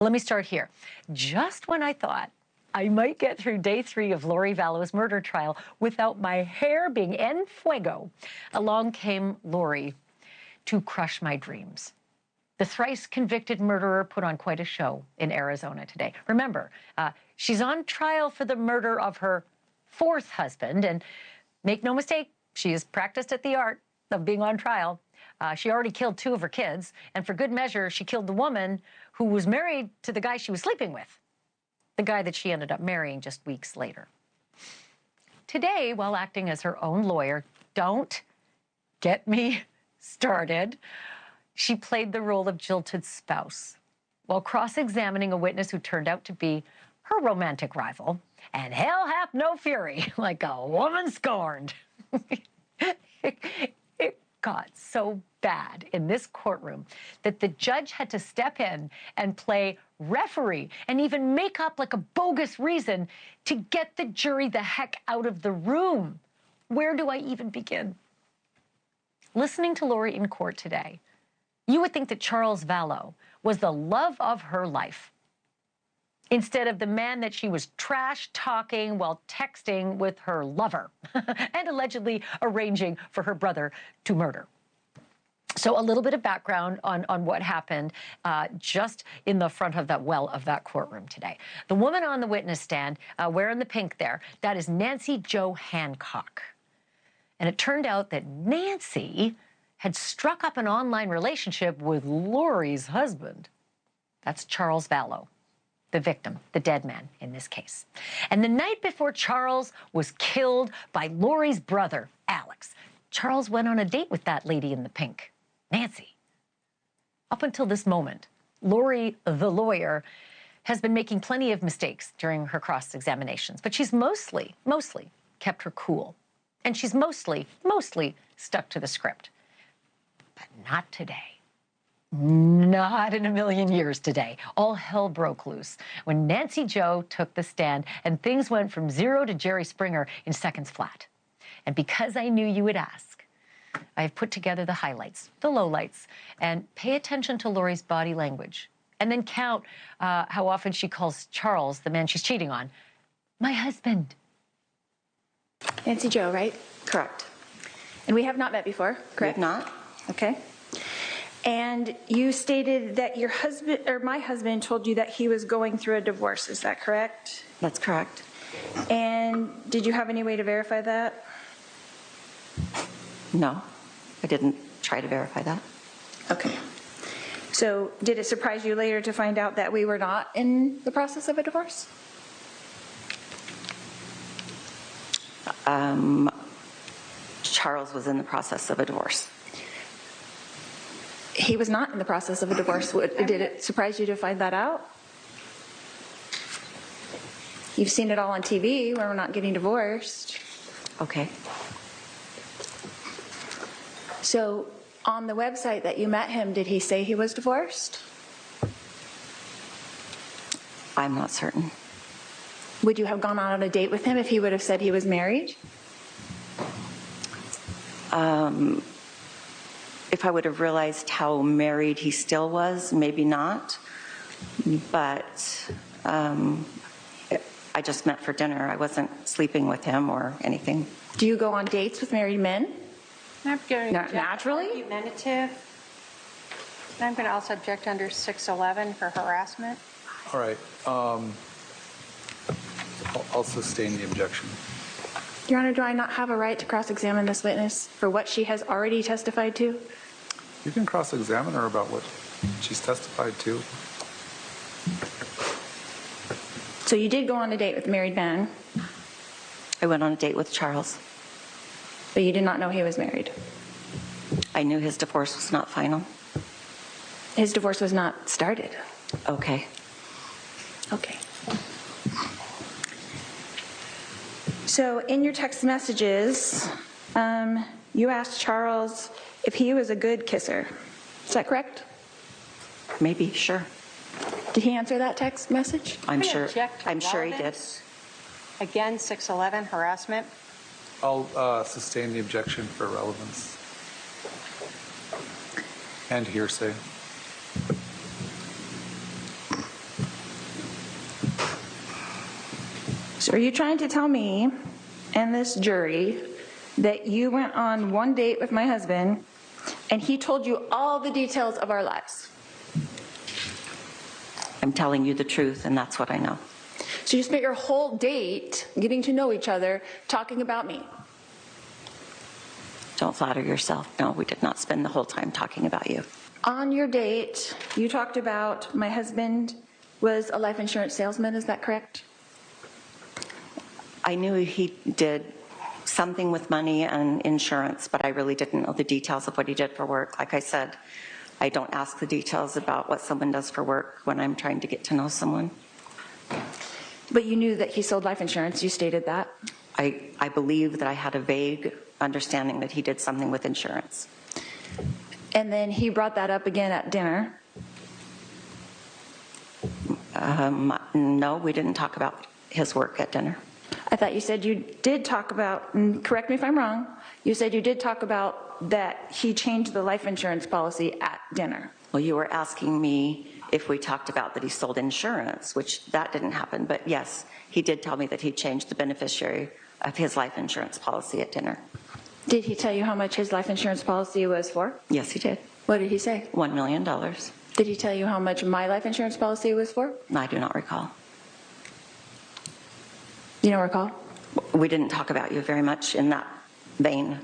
Let me start here. Just when I thought I might get through day 3 of Lori Vallow's murder trial without my hair being en fuego, along came Lori to crush my dreams. The thrice convicted murderer put on quite a show in Arizona today. Remember, she's on trial for the murder of her 4th husband, and make no mistake, she has practiced at the art of being on trial. She already killed 2 of her kids, and for good measure, she killed the woman who was married to the guy she was sleeping with, the guy that she ended up marrying just weeks later. Today, while acting as her own lawyer, don't get me started, she played the role of jilted spouse while cross-examining a witness who turned out to be her romantic rival, and hell hath no fury, like a woman scorned. It got so bad in this courtroom that the judge had to step in and play referee and even make up like a bogus reason to get the jury the heck out of the room. Where do I even begin? Listening to Lori in court today, you would think that Charles Vallow was the love of her life, instead of the man that she was trash-talking while texting with her lover and allegedly arranging for her brother to murder. So a little bit of background on what happened just in the front of that courtroom today. The woman on the witness stand, wearing the pink there, that is Nancy Jo Hancock. And it turned out that Nancy had struck up an online relationship with Lori's husband. That's Charles Vallow, the victim, the dead man in this case. And the night before Charles was killed by Lori's brother, Alex, Charles went on a date with that lady in the pink, Nancy. Up until this moment, Lori, the lawyer, has been making plenty of mistakes during her cross-examinations, but she's mostly kept her cool. And she's mostly stuck to the script. But not today. Not in a million years today. All hell broke loose when Nancy Jo took the stand and things went from 0 to Jerry Springer in seconds flat. And because I knew you would ask, I have put together the highlights, the lowlights, and pay attention to Lori's body language. And then count how often she calls Charles, the man she's cheating on, my husband. Nancy Jo, right? Correct. And we have not met before, correct? We have not. Okay. And you stated that your husband, or my husband, told you that he was going through a divorce. Is that correct? That's correct. And did you have any way to verify that? No, I didn't try to verify that. Okay. So did it surprise you later to find out that we were not in the process of a divorce? Charles was in the process of a divorce. He was not in the process of a divorce. Did it surprise you to find that out? You've seen it all on TV where we're not getting divorced. Okay. So on the website that you met him, did he say he was divorced? I'm not certain. Would you have gone on a date with him if he would have said he was married? If I would have realized how married he still was, maybe not. But I just met for dinner. I wasn't sleeping with him or anything. Do you go on dates with married men? Naturally? Argumentative. And I'm going to also object under 611 for harassment. All right. I'll sustain the objection. Your Honor, do I not have a right to cross-examine this witness for what she has already testified to? You can cross-examine her about what she's testified to. So you did go on a date with a married man, I went on a date with Charles. but you did not know he was married. I knew his divorce was not final. His divorce was not started. Okay. Okay. So in your text messages, you asked Charles if he was a good kisser. Is that correct? Maybe, sure. Did he answer that text message? I'm gonna sure. object to I'm sure he did. relevance. Again, 611 harassment. I'll sustain the objection for relevance and hearsay. So are you trying to tell me and this jury that you went on one date with my husband and he told you all the details of our lives? I'm telling you the truth, and that's what I know. So you spent your whole date getting to know each other, talking about me? Don't flatter yourself. No, we did not spend the whole time talking about you. On your date, you talked about my husband was a life insurance salesman, is that correct? I knew he did something with money and insurance, but I really didn't know the details of what he did for work. Like I said, I don't ask the details about what someone does for work when I'm trying to get to know someone. But you knew that he sold life insurance, you stated that. I believe that I had a vague understanding that he did something with insurance. And then he brought that up again at dinner. No, we didn't talk about his work at dinner. I thought you said you did talk about, and correct me if I'm wrong, you said you did talk about that he changed the life insurance policy at dinner. Well, you were asking me if we talked about that he sold insurance, which that didn't happen. But yes, he did tell me that he changed the beneficiary of his life insurance policy at dinner. Did he tell you how much his life insurance policy was for? Yes, he did. What did he say? $1 million. Did he tell you how much my life insurance policy was for? I do not recall. You don't recall? We didn't talk about you very much in that vein.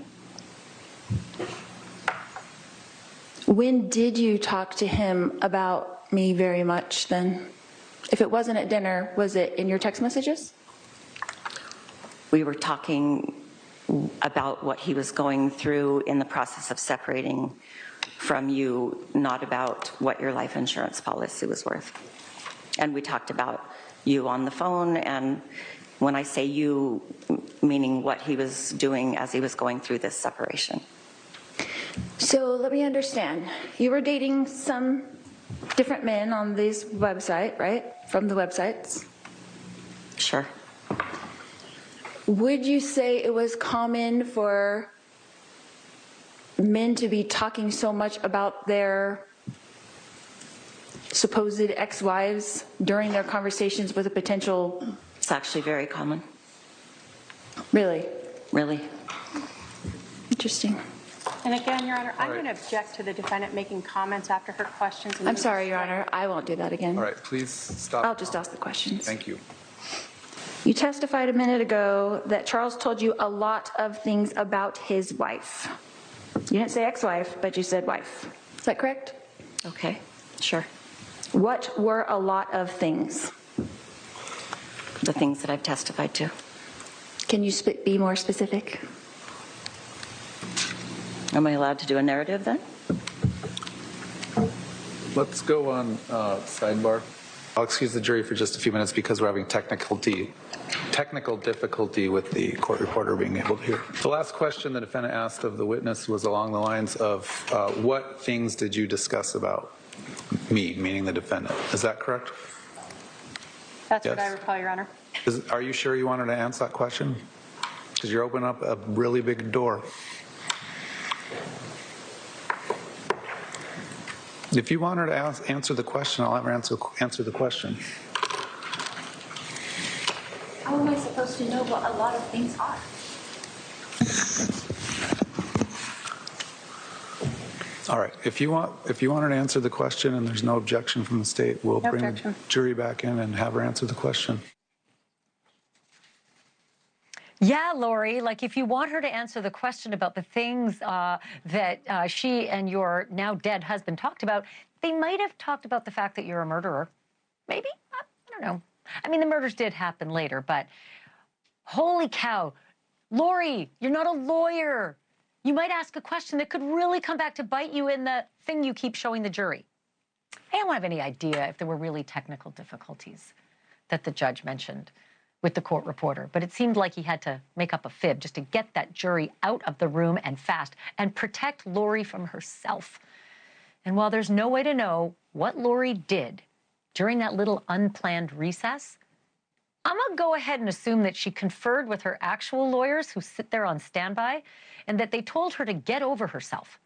When did you talk to him about me very much then? If it wasn't at dinner, was it in your text messages? We were talking about what he was going through in the process of separating from you, not about what your life insurance policy was worth. And we talked about you on the phone, and when I say you, meaning what he was doing as he was going through this separation. So let me understand. You were dating some different men on this website, right? From the websites? Sure. Would you say it was common for men to be talking so much about their supposed ex-wives during their conversations with a potential? It's actually very common. Really? Really. Interesting. And again, Your Honor, I'm going to object to the defendant making comments after her questions. I'm sorry, Your Honor. I won't do that again. All right, please stop. I'll just ask the questions. Thank you. You testified a minute ago that Charles told you a lot of things about his wife. You didn't say ex-wife, but you said wife. Is that correct? Okay, sure. What were a lot of things? The things that I've testified to. Can you be more specific? Am I allowed to do a narrative then? Let's go on sidebar. I'll excuse the jury for just a few minutes because we're having technical difficulty with the court reporter being able to hear. The last question the defendant asked of the witness was along the lines of, what things did you discuss about me, meaning the defendant? Is that correct? That's Yes. what I recall, Your Honor. Are you sure you wanted to answer that question? Because you're opening up a really big door. If you want her to answer the question, I'll have her answer the question. How am I supposed to know what a lot of things are? All right. If you want her to answer the question and there's no objection from the state, we'll No bring objection. the jury back in and have her answer the question. Yeah, Lori, like if you want her to answer the question about the things that she and your now dead husband talked about, they might have talked about the fact that you're a murderer. Maybe? I don't know. I mean, the murders did happen later, but holy cow. Lori, you're not a lawyer. You might ask a question that could really come back to bite you in the thing you keep showing the jury. I don't have any idea if there were really technical difficulties that the judge mentioned with the court reporter, but it seemed like he had to make up a fib just to get that jury out of the room and fast and protect Lori from herself. And while there's no way to know what Lori did during that little unplanned recess, I'm gonna go ahead and assume that she conferred with her actual lawyers who sit there on standby and that they told her to get over herself.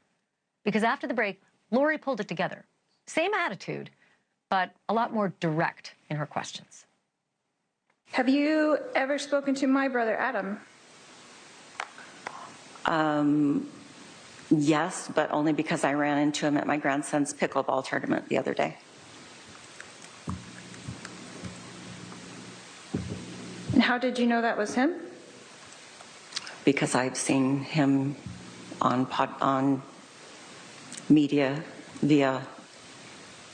Because after the break, Lori pulled it together. Same attitude, but a lot more direct in her questions. Have you ever spoken to my brother, Adam? Yes, but only because I ran into him at my grandson's pickleball tournament the other day. And how did you know that was him? Because I've seen him on media via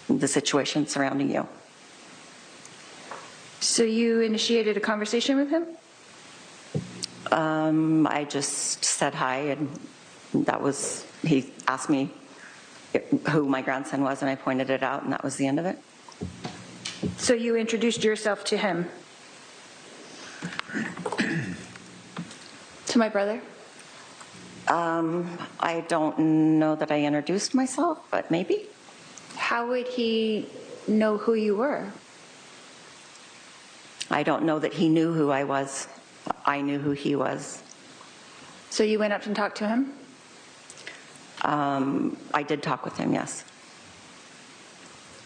the situation surrounding you. So you initiated a conversation with him? I just said hi, and he asked me who my grandson was, and I pointed it out, and that was the end of it. So you introduced yourself to him? To my brother? I don't know that I introduced myself, but maybe. How would he know who you were? I don't know that he knew who I was. I knew who he was. So you went up and talked to him? I did talk with him, yes.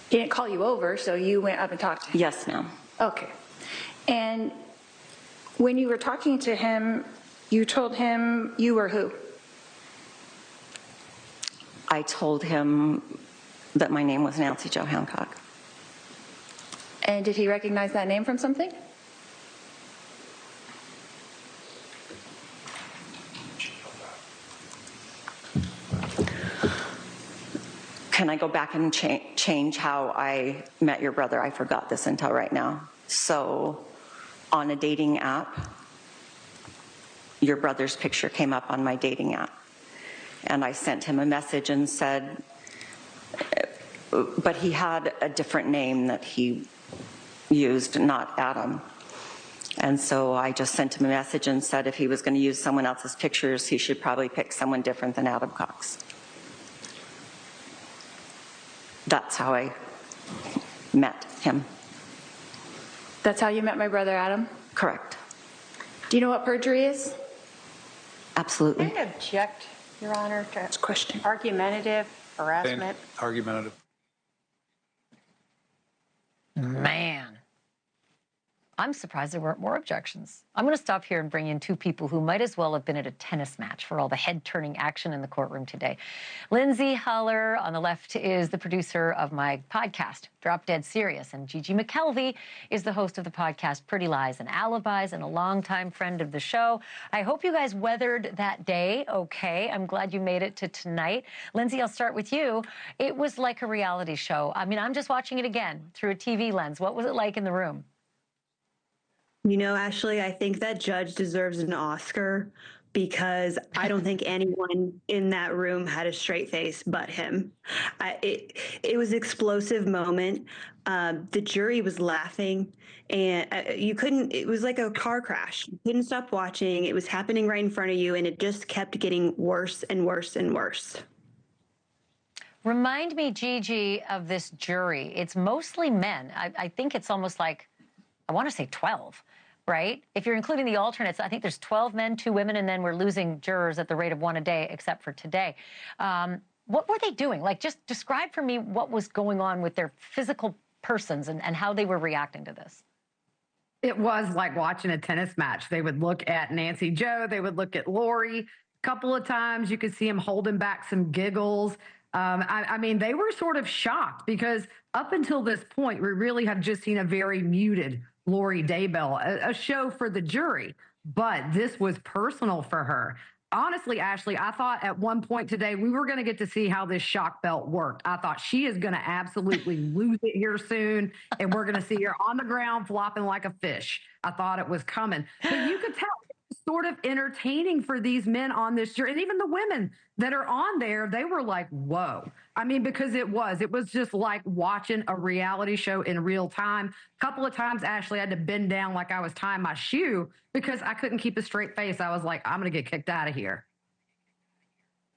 He didn't call you over, so you went up and talked to him? Yes, ma'am. Okay. And when you were talking to him, you told him you were who? I told him that my name was Nancy Jo Hancock. And did he recognize that name from something? Can I go back and change how I met your brother? I forgot this until right now. So on a dating app, your brother's picture came up on my dating app. And I sent him a message and said, but he had a different name that he used, not Adam. And so I just sent him a message and said if he was going to use someone else's pictures, he should probably pick someone different than Adam Cox. That's how I met him. That's how you met my brother, Adam? Correct. Do you know what perjury is? Absolutely. Can I object, Your Honor, to Question. argumentative harassment? Argumentative. Man, I'm surprised there weren't more objections. I'm going to stop here and bring in two people who might as well have been at a tennis match for all the head-turning action in the courtroom today. Lindsay Haller on the left is the producer of my podcast, Drop Dead Serious, and Gigi McKelvey is the host of the podcast Pretty Lies and Alibis and a longtime friend of the show. I hope you guys weathered that day okay. I'm glad you made it to tonight. Lindsay, I'll start with you. It was like a reality show. I mean, I'm just watching it again through a TV lens. What was it like in the room? You know, Ashleigh, I think that judge deserves an Oscar because I don't think anyone in that room had a straight face but him. It was an explosive moment. The jury was laughing, and you couldn't, it was like a car crash. You couldn't stop watching. It was happening right in front of you, and it just kept getting worse and worse and worse. Remind me, Gigi, of this jury. It's mostly men. I think it's almost like, I want to say 12, right? If you're including the alternates, I think there's 12 men, 2 women, and then we're losing jurors at the rate of 1 a day, except for today. What were they doing? Like, just describe for me what was going on with their physical persons and how they were reacting to this. It was like watching a tennis match. They would look at Nancy Jo, they would look at Lori. A couple of times you could see them holding back some giggles. I mean, they were sort of shocked because up until this point, we really have just seen a very muted Lori Daybell, a show for the jury. But this was personal for her. Honestly, Ashleigh, I thought at one point today we were going to get to see how this shock belt worked. I thought she is going to absolutely lose it here soon, and we're going to see her on the ground flopping like a fish. I thought it was coming. But you could tell it was sort of entertaining for these men on this jury, and even the women that are on there, they were like, whoa. I mean, because it was just like watching a reality show in real time. A couple of times, Ashleigh, I had to bend down like I was tying my shoe because I couldn't keep a straight face. I was like, I'm going to get kicked out of here.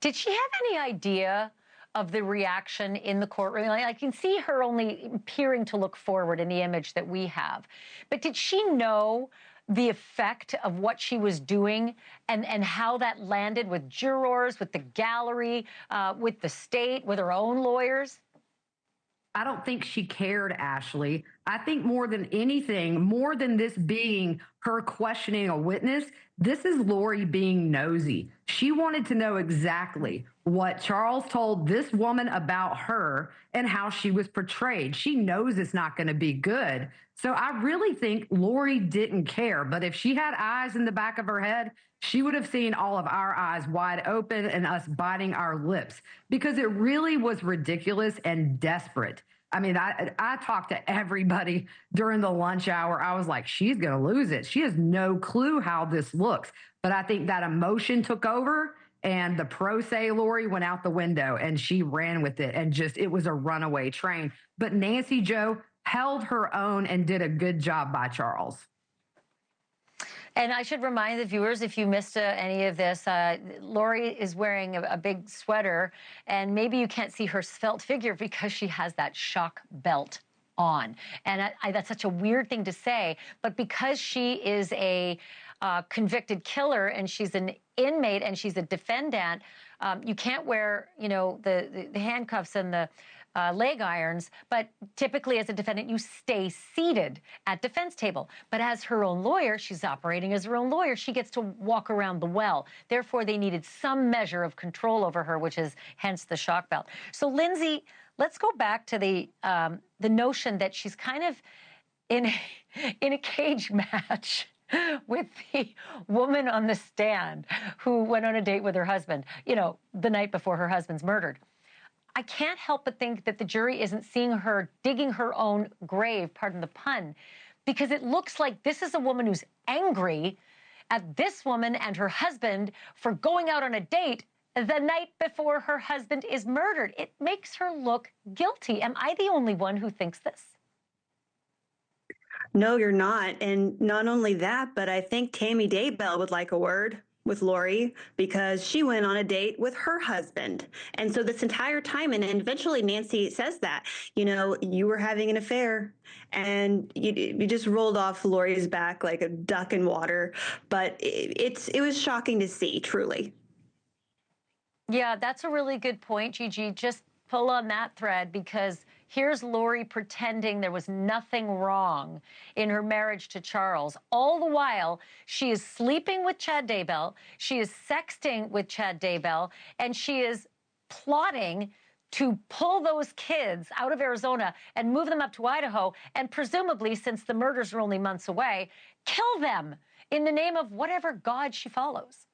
Did she have any idea of the reaction in the courtroom? I can see her only appearing to look forward in the image that we have. But did she know the effect of what she was doing and how that landed with jurors, with the gallery, with the state, with her own lawyers? I don't think she cared, Ashleigh. I think more than anything, more than this being her questioning a witness, this is Lori being nosy. She wanted to know exactly what Charles told this woman about her and how she was portrayed. She knows it's not going to be good. So I really think Lori didn't care. But if she had eyes in the back of her head, she would have seen all of our eyes wide open and us biting our lips, because it really was ridiculous and desperate. I mean, I talked to everybody during the lunch hour. I was like, she's going to lose it. She has no clue how this looks. But I think that emotion took over, and the pro se Lori went out the window and she ran with it, and just, it was a runaway train. But Nancy Jo held her own and did a good job by Charles. And I should remind the viewers, if you missed any of this, Lori is wearing a big sweater, and maybe you can't see her svelte figure because she has that shock belt on. And that's such a weird thing to say, but because she is a convicted killer and she's an inmate and she's a defendant, you can't wear, the handcuffs and the leg irons, but typically as a defendant, you stay seated at defense table. But as her own lawyer, she's operating as her own lawyer, she gets to walk around the well. Therefore, they needed some measure of control over her, which is hence the shock belt. So, Lindsay, let's go back to the notion that she's kind of in a cage match with the woman on the stand who went on a date with her husband, the night before her husband's murdered. I can't help but think that the jury isn't seeing her digging her own grave, pardon the pun, because it looks like this is a woman who's angry at this woman and her husband for going out on a date the night before her husband is murdered. It makes her look guilty. Am I the only one who thinks this? No, you're not. And not only that, but I think Tammy Daybell would like a word with Lori, because she went on a date with her husband. And so this entire time, and eventually Nancy says that, you were having an affair, and you just rolled off Lori's back like a duck in water. But it was shocking to see, truly. Yeah, that's a really good point, Gigi. Just pull on that thread, because here's Lori pretending there was nothing wrong in her marriage to Charles. All the while, she is sleeping with Chad Daybell, she is sexting with Chad Daybell, and she is plotting to pull those kids out of Arizona and move them up to Idaho, and presumably, since the murders are only months away, kill them in the name of whatever God she follows.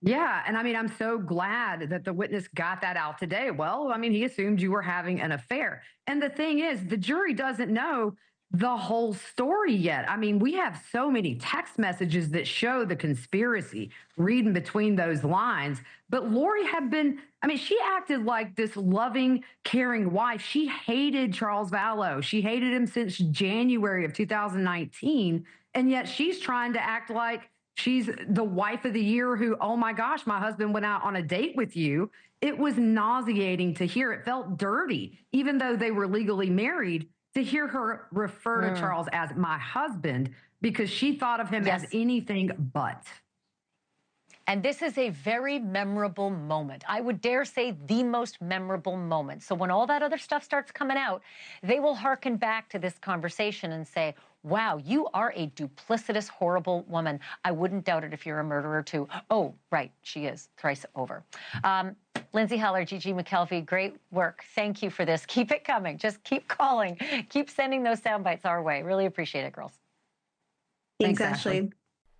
Yeah, and I mean, I'm so glad that the witness got that out today. Well, I mean, he assumed you were having an affair. And the thing is, the jury doesn't know the whole story yet. I mean, we have so many text messages that show the conspiracy, reading between those lines. But Lori had been, she acted like this loving, caring wife. She hated Charles Vallow. She hated him since January of 2019. And yet she's trying to act like she's the wife of the year who, oh my gosh, my husband went out on a date with you. It was nauseating to hear. It felt dirty, even though they were legally married, to hear her refer to Charles as my husband, because she thought of him as anything but. And this is a very memorable moment. I would dare say the most memorable moment. So when all that other stuff starts coming out, they will hearken back to this conversation and say, wow, you are a duplicitous, horrible woman. I wouldn't doubt it if you're a murderer too. Oh, right, she is, thrice over. Lindsay Heller, Gigi McKelvey, great work. Thank you for this. Keep it coming. Just keep calling. Keep sending those sound bites our way. Really appreciate it, girls. Thanks, Ashleigh.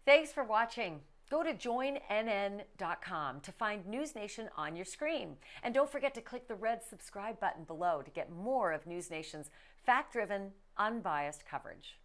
Thanks for watching. Go to joinnn.com to find NewsNation on your screen. And don't forget to click the red subscribe button below to get more of NewsNation's fact-driven, unbiased coverage.